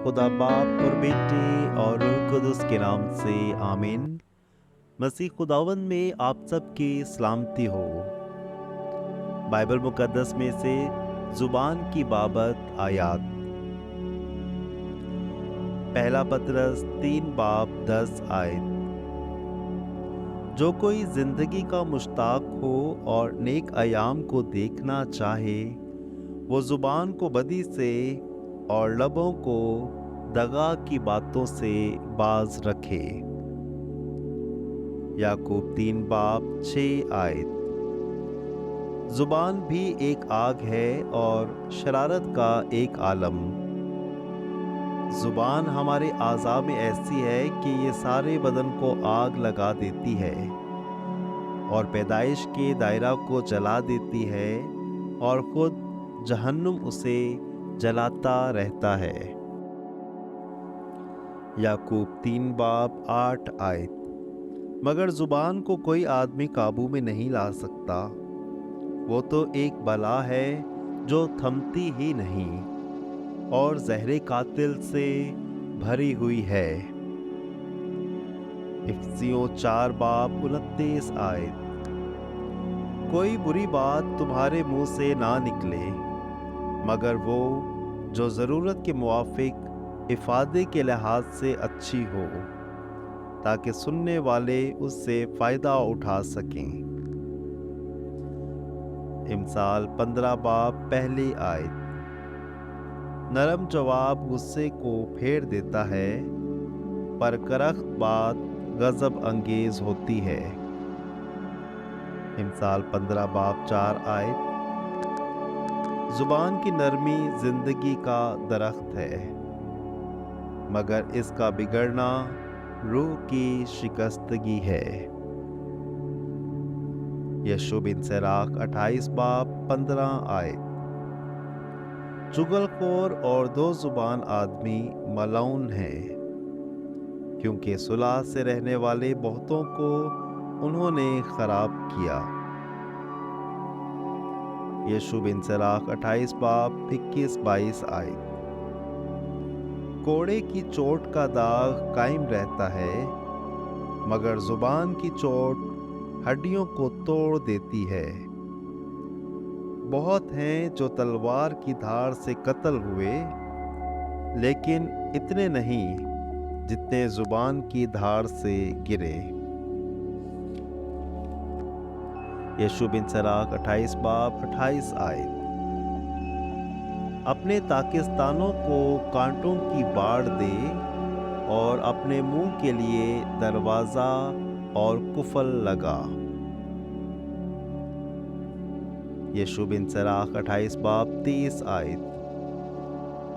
खुदा बाप और बेटे और रूह कुदस के नाम से आमीन। मसीह खुदावन में आप सबकी सलामती हो। बाइबल मुकद्दस में से जुबान की बाबत आयात। पहला पतरस 3 बाब 10 आयत। जो कोई जिंदगी का मुश्ताक हो और नेक अयाम को देखना चाहे, वो जुबान को बदी से और लबों को दगा की बातों से बाज रखे। याकूब 3 बाब 6 आयत। जुबान भी एक आग है और शरारत का एक आलम। जुबान हमारे आज़ा में ऐसी है कि ये सारे बदन को आग लगा देती है और पैदाइश के दायरा को जला देती है और खुद जहन्नुम उसे जलाता रहता है। याकूब 3 बाब 8 आयत। मगर जुबान को कोई आदमी काबू में नहीं ला सकता। वो तो एक बला है जो थमती ही नहीं और जहरे कातिल से भरी हुई है। इफिसियों 4 बाब 29 आयत। कोई बुरी बात तुम्हारे मुंह से ना निकले, मगर वो जो ज़रूरत के मुवाफिक इफादे के लिहाज से अच्छी हो, ताकि सुनने वाले उससे फ़ायदा उठा सकें। इमसाल 15 बाब पहली आयत। नरम जवाब गुस्से को फेर देता है, पर करख्त बात गज़ब अंगेज होती है। इमसाल 15 बाब 4 आयत। जुबान की नरमी जिंदगी का दरख्त है, मगर इसका बिगड़ना रूह की शिकस्तगी है। यशूब बिन सिराक 28 बाब 15 आयत। चुगलखोर और दो जुबान आदमी मलऊन है, क्योंकि सुलह से रहने वाले बहुतों को उन्होंने खराब किया। यशूब बिन सिराक 28 बाब 21-22 आयत। कोड़े की चोट का दाग कायम रहता है, मगर जुबान की चोट हड्डियों को तोड़ देती है। बहुत हैं जो तलवार की धार से कत्ल हुए, लेकिन इतने नहीं जितने जुबान की धार से गिरे। यशूब बिन सिराक 28 बाब 28 आयत। अपने ताकिस्तानों को कांटों की बाढ़ दे और अपने मुंह के लिए दरवाजा और कुफल लगा। यशूब बिन सिराक 28 बाब 30 आयत।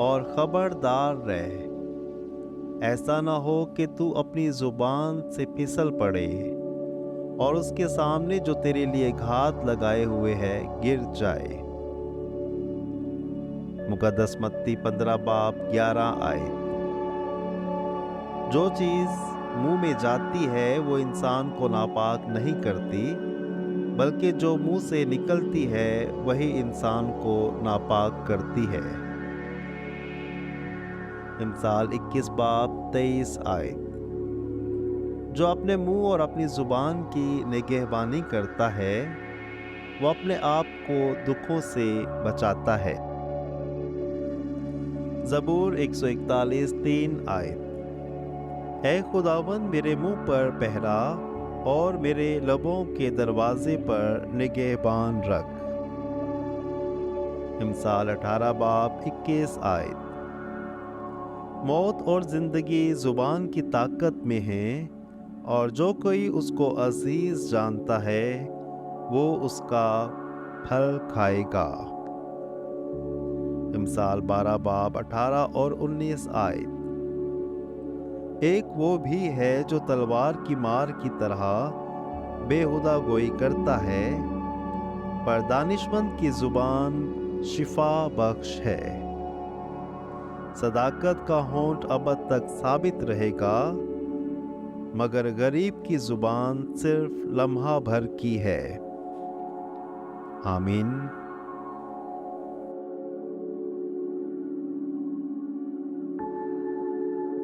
और खबरदार रह, ऐसा ना हो कि तू अपनी जुबान से फिसल पड़े और उसके सामने जो तेरे लिए घात लगाए हुए है गिर जाए। मुकद्दस मत्ती 15 बाब 11 आयत। जो चीज मुंह में जाती है वो इंसान को नापाक नहीं करती, बल्कि जो मुंह से निकलती है वही इंसान को नापाक करती है। इमसाल 21 बाब 23 आयत। जो अपने मुंह और अपनी जुबान की निगहबानी करता है, वो अपने आप को दुखों से बचाता है। ज़बूर 141 3 आयत। ऐ खुदावन मेरे मुंह पर पहरा और मेरे लबों के दरवाजे पर निगहबान रख। इमसाल 18 बाब 21 आयत। मौत और जिंदगी जुबान की ताकत में है, और जो कोई उसको अजीज जानता है वो उसका फल खाएगा। इमसाल 12 बाब 18 और 19 आयत। एक वो भी है जो तलवार की मार की तरह बेहुदा गोई करता है, पर दानिशमंद की जुबान शिफा बख्श है। सदाकत का होंठ अबद तक साबित रहेगा, मगर गरीब की जुबान सिर्फ लम्हा भर की है। आमीन।